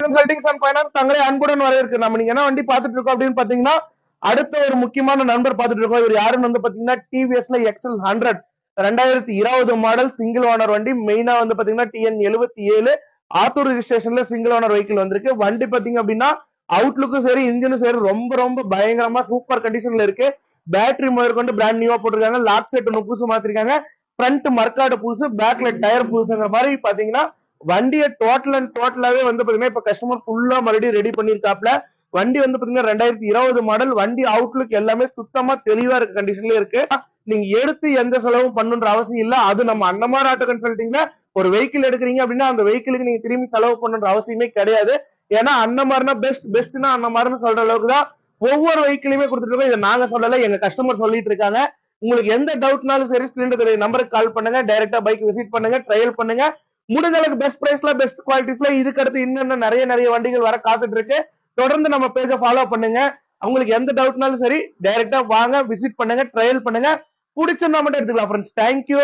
Consultings and finance தங்களை அன்புடன் வரவேற்கு. நம்ம நீங்க என்ன வண்டி பாத்துட்டு இருக்கோம் அப்படின்னு பாத்தீங்கன்னா, அடுத்த ஒரு முக்கியமான நண்பர் பாத்துட்டு இருக்கோம். இவர் யாருன்னு வந்து பாத்தீங்கன்னா டிவிஎஸ்ல எக்ஸல் 100 2020 மாடல் சிங்கிள் ஓனர் வண்டி. மெயினா வந்து பாத்தீங்கன்னா டிஎன் 77 ஆத்தூர் ரிஜிஸ்ட்ரேஷன்ல சிங்கிள் ஓனர் வெஹிக்கிள் வந்திருக்கு. வண்டி பாத்தீங்க அப்படின்னா அவுட்லுக்கும் சரி இன்ஜினும் சரி ரொம்ப ரொம்ப பயங்கரமா சூப்பர் கண்டிஷன்ல இருக்கு. பேட்டரி முதற்கொண்டு பிராண்ட் நியூவா போட்டிருக்காங்க. லாக் செட் புதுசு மாத்திருக்காங்க. ஃப்ரண்ட் மர்க்காடு புதுசு, பேக்ல டயர் புதுசுங்கிற மாதிரி பாத்தீங்கன்னா வண்டியை டோட்டல் அண்ட் டோட்டலாவே வந்து பாத்தீங்கன்னா இப்ப கஸ்டமர் ஃபுல்லா மறுபடியும் ரெடி பண்ணிருக்காப்ல. வண்டி வந்து பாத்தீங்கன்னா 2020 மாடல். வண்டி அவுட்லுக் எல்லாமே சுத்தமா தெளிவா இருக்க கண்டிஷன்ல இருக்கு. நீங்க எடுத்து எந்த செலவும் பண்ணுன்ற அவசியம் இல்ல. அது நம்ம அன்னமார் ஆட்டோ கன்சல்டிங்ல ஒரு வெஹிக்கிள் எடுக்கிறீங்க அப்படின்னா அந்த வெஹிக்கிளுக்கு நீங்க திரும்பி செலவு பண்ணுன்ற அவசியமே கிடையாது. ஏன்னா அன்னமார்னா பெஸ்ட்னா அன்னமார்னு சொல்ற அளவுக்கு தான் ஒவ்வொரு வெஹிக்கிளுமே கொடுத்துட்டு இருக்கோம். இதை நாங்க சொல்லல, எங்க கஸ்டமர் சொல்லிட்டு இருக்காங்க. உங்களுக்கு எந்த டவுட்னாலும் சரி ஸ்கிரீன்ல நம்பருக்கு கால் பண்ணுங்க, டைரக்டா பைக் விசிட் பண்ணுங்க, ட்ரையல் பண்ணுங்க. முடிஞ்ச அளவுக்கு பெஸ்ட் பிரைஸ்ல பெஸ்ட் குவாலிட்டிஸ்ல இதுக்கு அடுத்து இன்னும் நிறைய வண்டிகள் வர காத்துட்டு இருக்கு. தொடர்ந்து நம்ம பேஜை ஃபாலோ பண்ணுங்க. உங்களுக்கு எந்த டவுட்னாலும் சரி டைரக்டா வாங்க, விசிட் பண்ணுங்க, ட்ரையல் பண்ணுங்க. பிடிச்சிருந்தா மட்டும் எடுத்துக்கலாம் ஃப்ரெண்ட்ஸ். தேங்க்யூ.